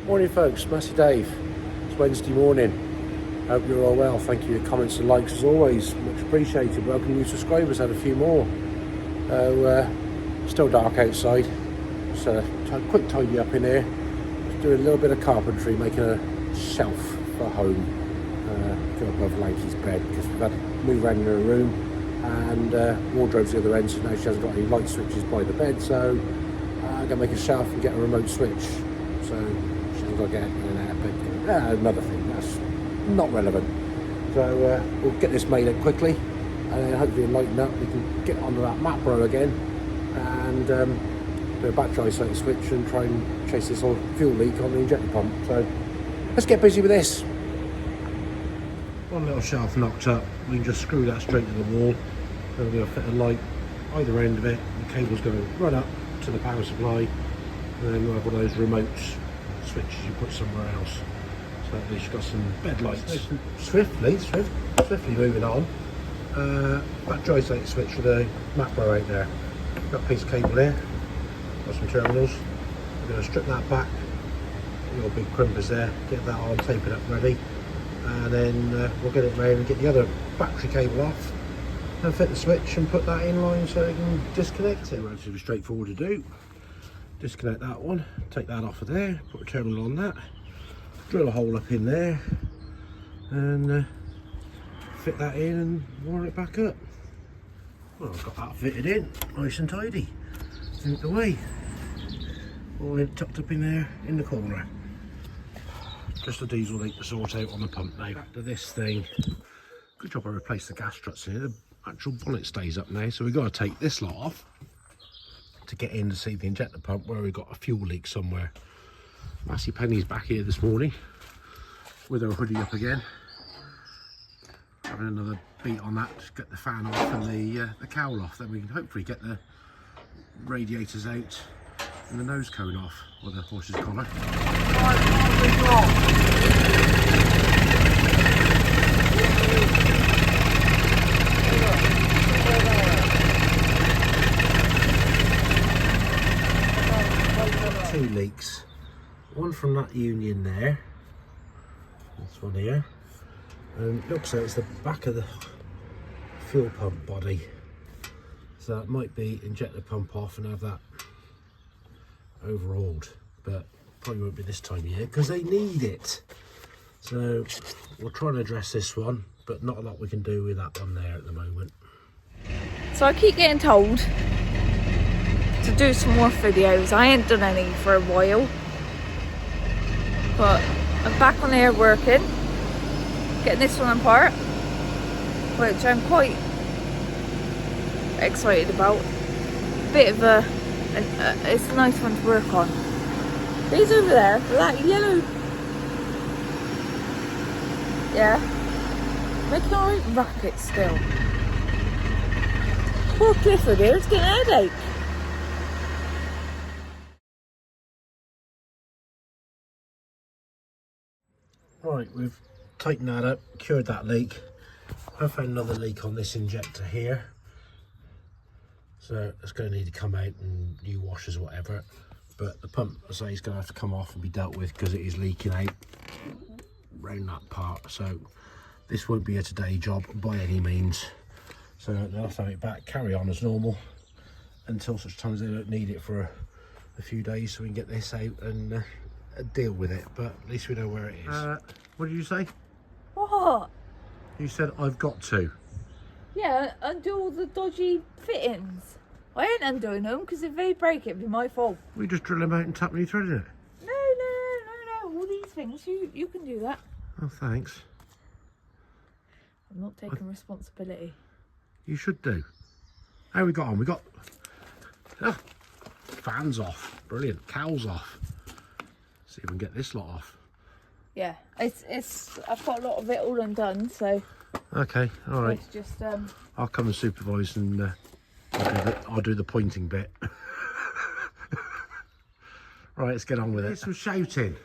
Morning folks, Massey Dave. It's Wednesday morning. Hope you're all well. Thank you for your comments and likes as always. Much appreciated. Welcome new subscribers, had a few more. Still dark outside. Just a quick tidy up in here. Just doing a little bit of carpentry, making a shelf for home. Go above Lanky's bed because we've had to move around in her room and wardrobe's the other end, so now she hasn't got any light switches by the bed, so I'm going to make a shelf and get a remote switch. So she hasn't got to get in and out, but another thing, that's not relevant. So we'll get this made up quickly and then hopefully lighten up. We can get onto that map row again and do a battery isolated switch and try and chase this old fuel leak on the injector pump. So let's get busy with this. One little shelf knocked up, we can just screw that straight to the wall and we'll fit a light either end of it. The cable's going to run up to the power supply and then we'll have one of those remote switches you put somewhere else. So at least you've got some bed lights. Swiftly moving on. Battery isolated switch with a macro out there. Got a piece of cable here, got some terminals. We're going to strip that back, your big crimpers there, get that on, tape it up ready. And then we'll get it round and get the other battery cable off and fit the switch and put that in line so you can disconnect it. Relatively straightforward to do. Disconnect that one, take that off of there, put a terminal on that, drill a hole up in there and fit that in and wire it back up. Well, I've got that fitted in, nice and tidy, out the way, all tucked up in there in the corner. Just a diesel leak to sort out on the pump now. Back to this thing. Good job I replaced the gas struts in here. The actual bonnet stays up now, so we've got to take this lot off to get in to see the injector pump where we've got a fuel leak somewhere. Massey Penny's back here this morning with her hoodie up again. Having another beat on that to get the fan off and the cowl off. Then we can hopefully get the radiators out and the nose cone off with the horse's collar. 2 leaks, one from that union there, this one here, and it looks like it's the back of the fuel pump body, so it might be injector pump off and have that overhauled, but probably won't be this time of year because they need it. So we'll try and address this one, but not a lot we can do with that one there at the moment. So I keep getting told to do some more videos. I ain't done any for a while, but I'm back on here working, getting this one apart, which I'm quite excited about. Bit of it's a nice one to work on. These over there, that yellow, yeah, making alright racket still. Poor Clifford here, it's getting a headache. Right, we've tightened that up, cured that leak. I found another leak on this injector here, so it's going to need to come out and new washers or whatever. But the pump, I say, is going to have to come off and be dealt with because it is leaking out around that part. So this won't be a today job by any means. So they'll have to have it back, carry on as normal until such time as they don't need it for a few days, so we can get this out and deal with it. But at least we know where it is. What did you say? What? You said I've got to. Yeah, undo all the dodgy fittings. I ain't undoing them because if they break it'd be my fault. We just drill them out and tap new thread in it. No. All these things, you can do that. Oh, thanks. I'm not taking responsibility. You should do. How we got on? We got fans off. Brilliant. Cowls off. See if we can get this lot off. Yeah, it's I've got a lot of it all undone, so okay, all right. It's just I'll come and supervise and I'll do the pointing bit. Right, let's get on with it. There's some shouting.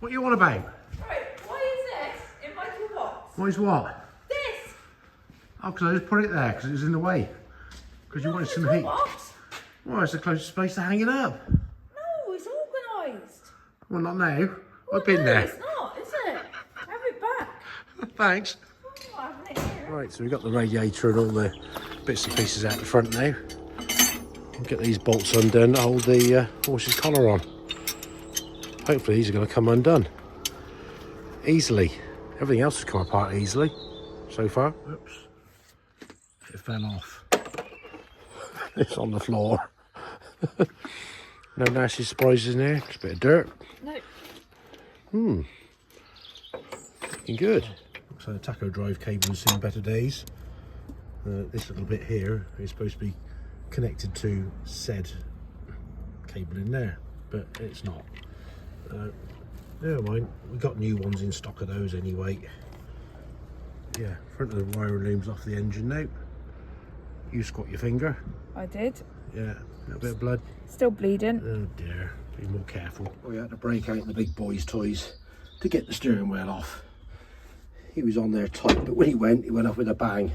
What you on about? Right, why is this in my toolbox? What is what? This. Oh, because I just put it there because it was in the way. Because you wanted some heat. Toolbox? Well, it's the closest space to hang it up. No, it's organised. surprised. Well, not now. Well, I've been no, there. it's not, is it? Have it back. Thanks. Oh, I'm having it here. Right, so we've got the radiator and all the bits and pieces out the front now. We'll get these bolts undone to hold the horse's collar on. Hopefully these are going to come undone easily. Everything else has come apart easily so far. Oops. It fell off. It's on the floor. No nasty surprises in there. Just a bit of dirt. No. Looking good. Looks like the tacho drive cable has seen better days. This little bit here is supposed to be connected to said cable in there, but it's not. Never mind, we got new ones in stock of those anyway. Yeah, front of the wire looms off the engine now. You squat your finger. I did. Yeah, a little bit of blood. Still bleeding. Oh dear, be more careful. We had to break out the big boys' toys to get the steering wheel off. He was on there tight, but when he went off with a bang.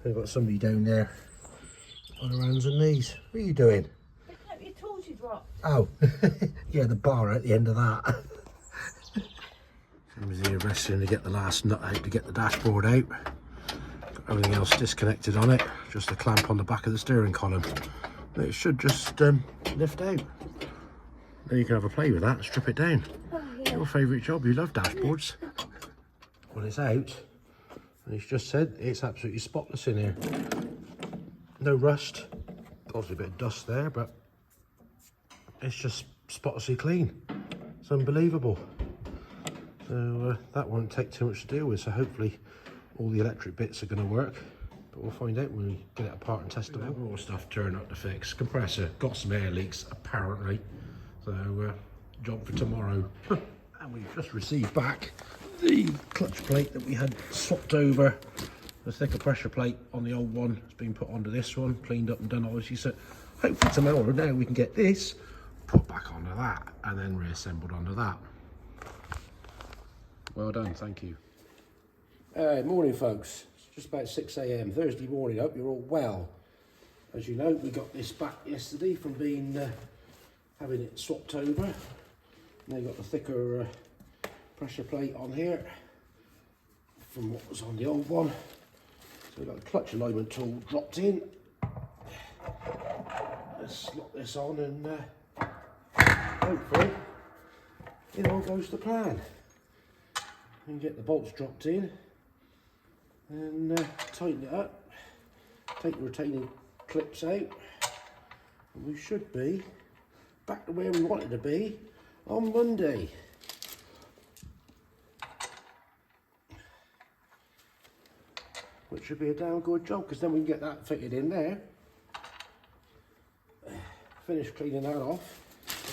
I've got somebody down there on her hands and knees. What are you doing? Picking up your tools you dropped. Oh, yeah, the bar at the end of that. I was here wrestling to get the last nut out to get the dashboard out. Got everything else disconnected on it, just a clamp on the back of the steering column. It should just lift out. Then you can have a play with that and strip it down. Oh, yeah. Your favourite job, you love dashboards. Well, it's out, and it's just said it's absolutely spotless in here. No rust, obviously a bit of dust there, but it's just spotlessly clean. It's unbelievable. So that won't take too much to deal with, so hopefully all the electric bits are going to work, but we'll find out when we get it apart and test it out. More stuff turned up to fix. Compressor got some air leaks apparently, so job for tomorrow. And we've just received back the clutch plate that we had swapped over. The thicker pressure plate on the old one has been put onto this one, cleaned up and done obviously, so hopefully tomorrow now we can get this put back onto that and then reassembled onto that. Well done, thank you. Morning folks, it's just about 6 AM, Thursday morning. Hope you're all well. As you know, we got this back yesterday from being having it swapped over. Now got the thicker pressure plate on here from what was on the old one. So we've got the clutch alignment tool dropped in. Let's slot this on and hopefully it all goes to plan. And get the bolts dropped in and tighten it up, take the retaining clips out, and we should be back to where we wanted to be on Monday. Which should be a damn good job, because then we can get that fitted in there, finish cleaning that off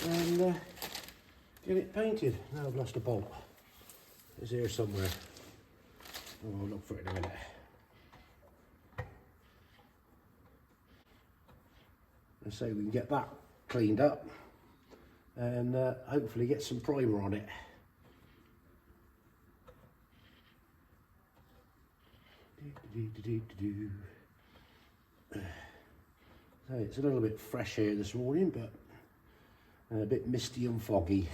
and get it painted. Now I've lost a bolt. It's here somewhere. Oh, I'll look for it in a minute. And so we can get that cleaned up and hopefully get some primer on it. So it's a little bit fresh here this morning, but a bit misty and foggy.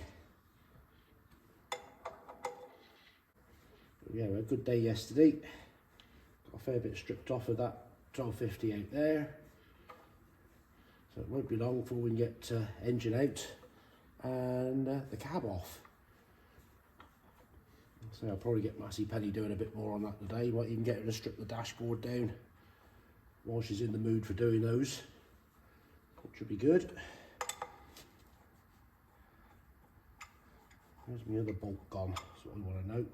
Yeah, we had a good day yesterday. Got a fair bit stripped off of that 1250 out there. So it won't be long before we can get engine out and the cab off. So I'll probably get Massey Penny doing a bit more on that today. Might even get her to strip the dashboard down while she's in the mood for doing those, which should be good. Where's my other bolt gone? That's what we want to know.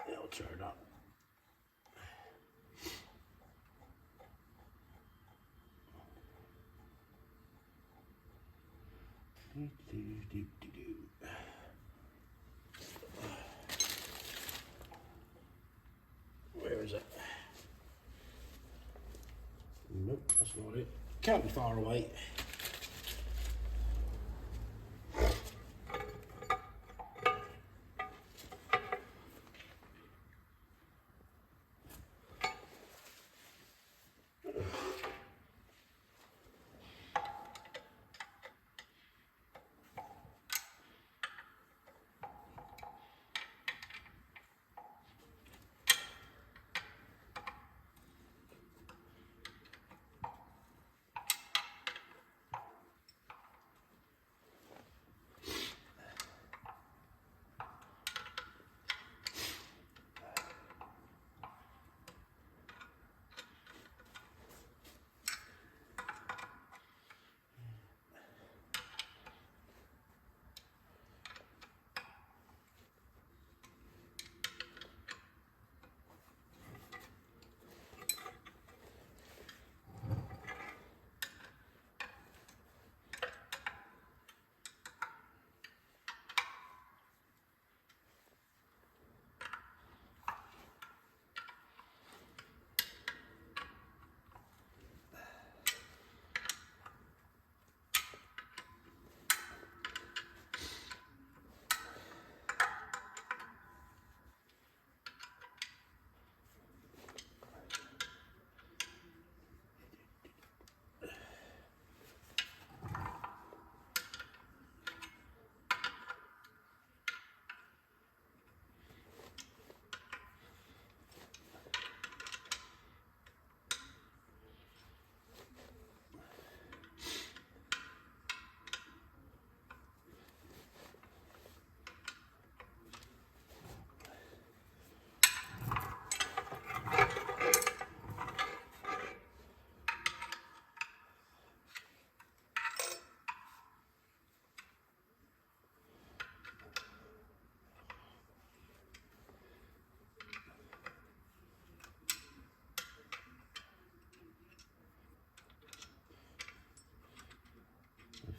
It'll turn up. Where is it? Nope, that's not it. Can't be far away.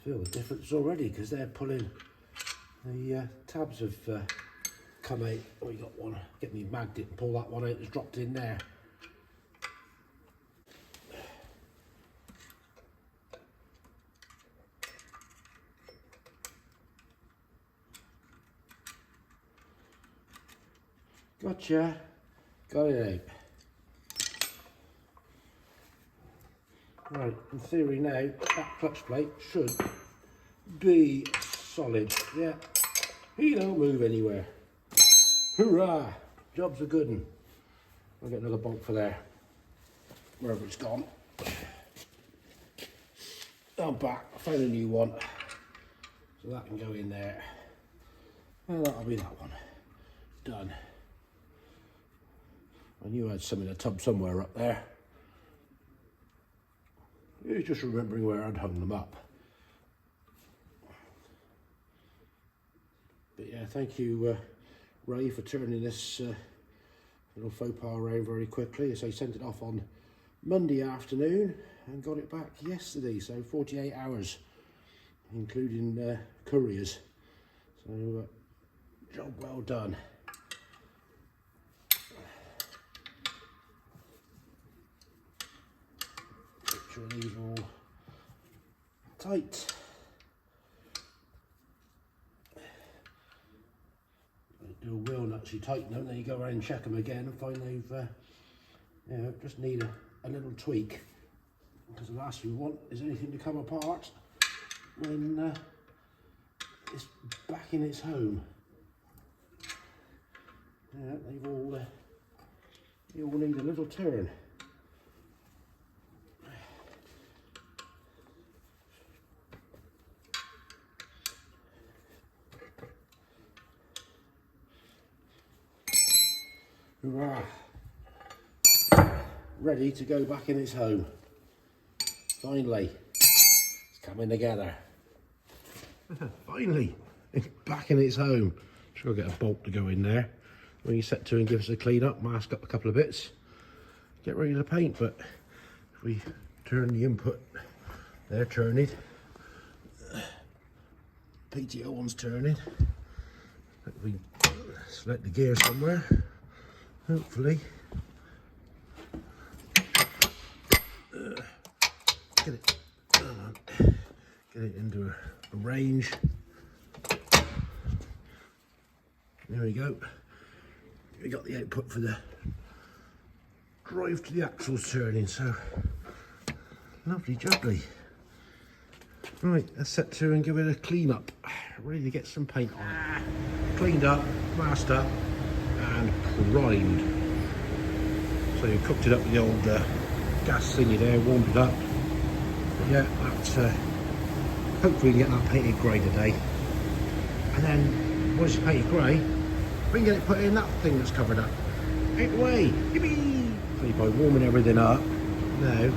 Feel the difference already because they're pulling. The tabs have come out. Oh, you got one. Get me magnet and pull that one out. It's dropped in there. Gotcha. Got it out. Right, in theory now, that clutch plate should be solid. Yeah, he don't move anywhere. Hurrah! Job's a good one. I'll get another bolt for there. Wherever it's gone. I'm back. I found a new one. So that can go in there. And that'll be that one. Done. I knew I had some in a tub somewhere up there. It was just remembering where I'd hung them up. But yeah, thank you, Ray, for turning this little faux pas around very quickly. As I sent it off on Monday afternoon and got it back yesterday, so 48 hours, including couriers. So, job well done. Make sure these are all tight. Do a wheel and actually tighten them, then you go around and check them again and find they've, you know, just need a little tweak. Because the last thing we want is anything to come apart when it's back in its home. Yeah, they all need a little turn. Hurrah! Ready to go back in its home. Finally, it's coming together. Finally, it's back in its home. Just gotta get a bolt to go in there. When you set to and give us a clean up, mask up a couple of bits, get ready to paint. But if we turn the input, they're turning. PTO one's turning. If we select the gear somewhere. Hopefully, get it into a range. There we go. We got the output for the drive to the axles turning. So lovely jubbly. Right, let's set to and give it a clean up. Ready to get some paint on. Cleaned up, masked up, and primed. So you cooked it up with the old gas thingy there, warmed it up. But yeah, that's hopefully we can get that painted grey today. And then once it's painted grey, we can get it put in that thing that's covered up. Out the way, yippee! So by warming everything up now,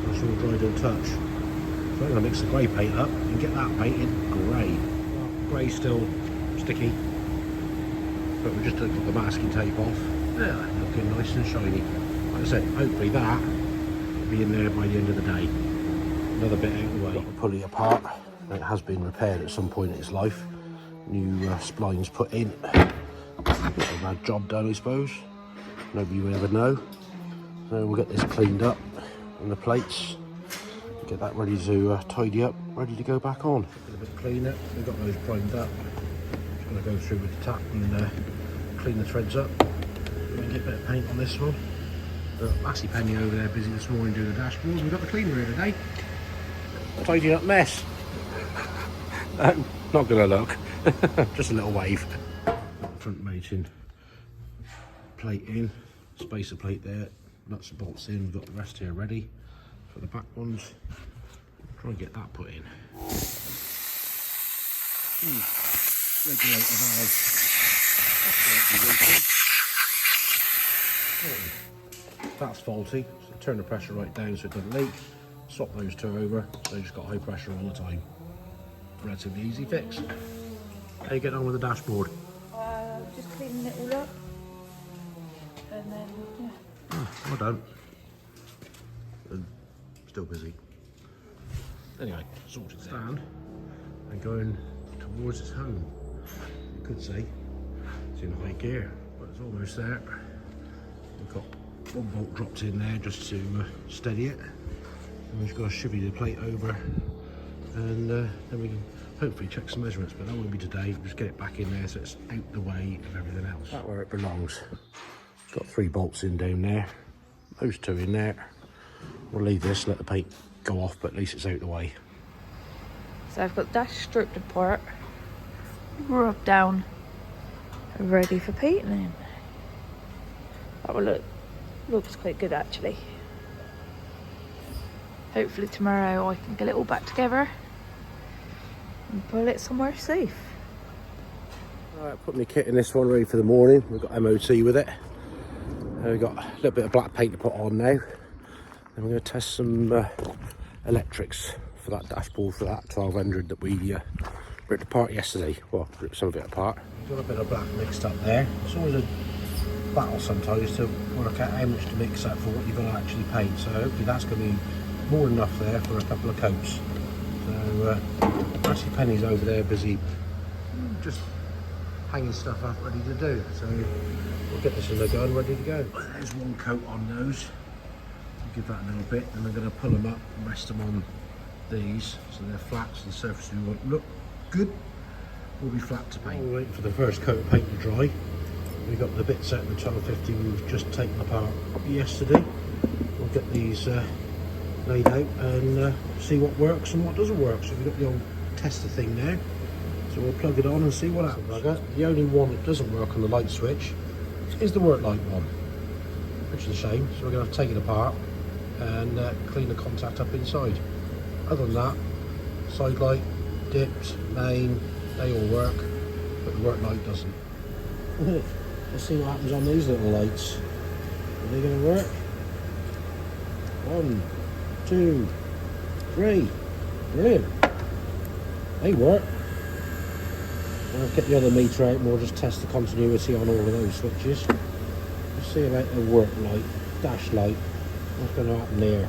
that's all dried and touch. So I'm going to mix the grey paint up and get that painted grey. Well, grey's still sticky. But we just took the masking tape off. Yeah, looking nice and shiny. Like I said, hopefully that will be in there by the end of the day. Another bit out of the way. Got to pull it apart. It has been repaired at some point in its life. New splines put in. Got a bad job done, I suppose. Nobody will ever know. So we'll get this cleaned up and the plates. Get that ready to tidy up, ready to go back on. A bit cleaner. We've got those primed up. Just going to go through with the tap and clean the threads up. And get a bit of paint on this one. Massey Penny over there busy this morning doing the dashboard. We've got the cleaner here today. Tidying up mess. Not gonna look. Just a little wave. Front mounting plate in, spacer plate there, nuts and bolts in. We've got the rest here ready for the back ones. Try and get that put in. Regulator valve. That's faulty, so turn the pressure right down so it doesn't leak. Swap those two over, so you just got high pressure all the time. Relatively easy fix. How you getting on with the dashboard? Just cleaning it all up. And then, yeah. Oh, well done. Still busy. Anyway, sorted stand and going towards its home. You could say it's in high gear, but it's almost there. We've got one bolt dropped in there just to steady it, and we've got to shivvy the plate over, and then we can hopefully check some measurements, but that won't be today. We'll just get it back in there so it's out the way of everything else. That's where it belongs. It's got 3 bolts in down there, those 2 in there. We'll leave this, let the paint go off, but at least it's out the way. So I've got dash stripped apart, rubbed down, ready for painting. That will looks quite good actually. Hopefully tomorrow I can get it all back together and pull it somewhere safe. Alright, put my kit in this one ready for the morning. We've got MOT with it. We've got a little bit of black paint to put on now. Then we're going to test some electrics for that dashboard, for that 1200 that we ripped apart yesterday. Well, ripped some of it apart. Got a bit of black mixed up there. It's always a battle sometimes to work out how much to mix up for what you're going to actually paint. So hopefully that's going to be more than enough there for a couple of coats. So Massey Penny's over there busy just hanging stuff up ready to do. So we'll get this in the gun ready to go. There's one coat on those. Give that a little bit, and I'm going to pull them up and rest them on these so they're flat, so the surface we won't look good. Will be flat to paint. We're waiting for the first coat of paint to dry. We've got the bits out of the 1250 we've just taken apart yesterday. We'll get these laid out and see what works and what doesn't work. So we've got the old tester thing there, so we'll plug it on and see what happens. The only one that doesn't work on the light switch is the work light one, which is a shame, so we're going to have to take it apart and clean the contact up inside. Other than that, side light, dips, main, they all work, but the work light doesn't. Let's see what happens on these little lights. Are they going to work? 1, 2, 3. Brilliant. They work. I'll get the other meter out and we'll just test the continuity on all of those switches. Let's see about the work light, dash light. What's going to happen there?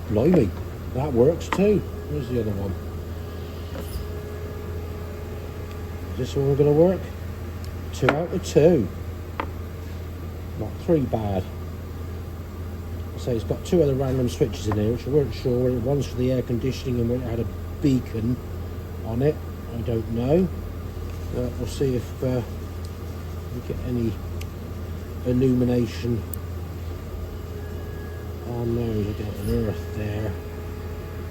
Blimey, that works too. Where's the other one? Is this one going to work? 2 out of 2. Not 3 bad. I say it's got 2 other random switches in here, which I weren't sure. One's for the air conditioning and one had a beacon on it. I don't know. We'll see if we get any illumination on those. I got an earth there.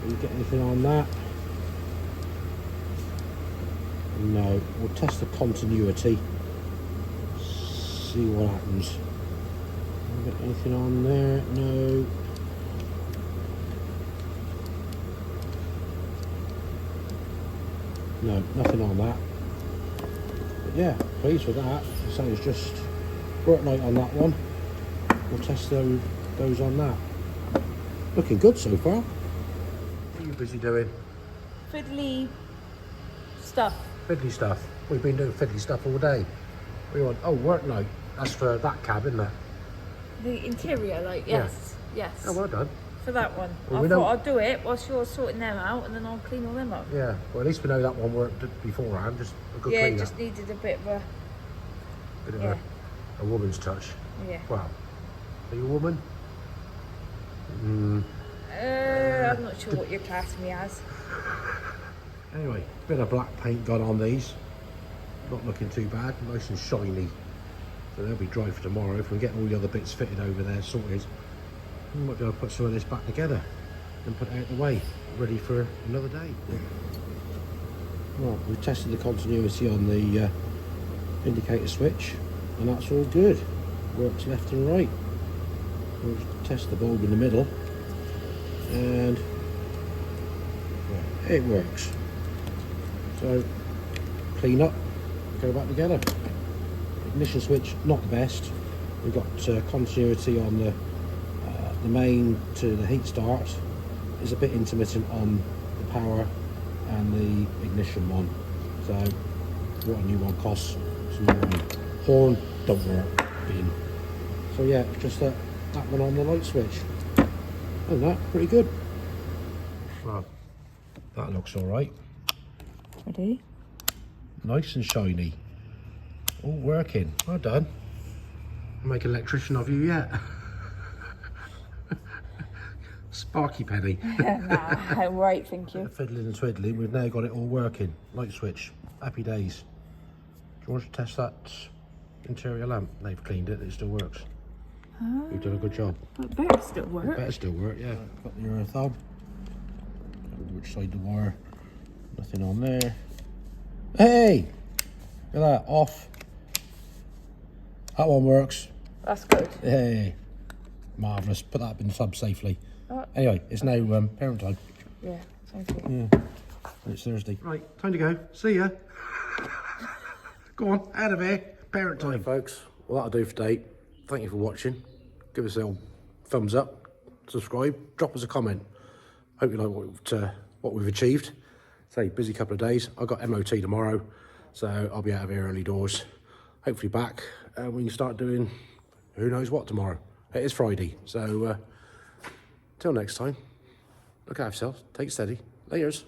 Will you get anything on that? No. We'll test the continuity. See what happens. Got anything on there? No. No, nothing on that. But yeah, pleased with that. So it's just work light on that one. We'll test those on that. Looking good so far. What are you busy doing? Fiddly stuff. Fiddly stuff. We've been doing fiddly stuff all day. What do you want? Oh, work light. That's for that cab, isn't it? The interior light, yes. Yeah. Yes. Oh, well done. For that one. Well, I thought I'd do it whilst you're sorting them out and then I'll clean all them up. Yeah, well at least we know that one worked beforehand. Just a good clean up. Just needed a bit of a... Bit of a woman's touch. Yeah. Wow. Are you a woman? I'm not sure what you're classing me as. Anyway, bit of black paint gone on these. Not looking too bad, nice and shiny. So they'll be dry for tomorrow. If we get all the other bits fitted over there, sorted, we might be able to put some of this back together and put it out the way, ready for another day. Well, we've tested the continuity on the indicator switch, and that's all good. Works left and right. We'll test the bulb in the middle, and well, it works. So clean up, go back together. Ignition switch, not the best. We've got continuity on the main to the heat start. Is a bit intermittent on the power and the ignition one. So what a new one costs. Horn don't work. Bin. So yeah, just that one on the light switch. And that pretty good. Well, that looks all right. Ready? Nice and shiny. All working. Well done. I'll make an electrician of you yet. Sparky penny. Nah, right, thank you. Fiddling and twiddling, we've now got it all working. Light switch. Happy days. Do you want to test that interior lamp? They've cleaned it, it still works. You've done a good job. But it better still work. It better still work, yeah. Got the earth on. Which side the wire? Nothing on there. Hey! Look at that, off. That one works. That's good. Hey, marvellous. Put that up in the sub safely. Anyway, it's now parent time. Yeah, thank you. Yeah, and it's Thursday. Right, time to go. See ya. Go on, out of here. Parent time, folks. Well, that'll do for today. Thank you for watching. Give us a little thumbs up, subscribe, drop us a comment. Hope you like what we've achieved. Say, busy couple of days. I've got MOT tomorrow, so I'll be out of here early doors. Hopefully back, and we can start doing who knows what tomorrow. It is Friday, so till next time, look after yourselves, take it steady. Laters.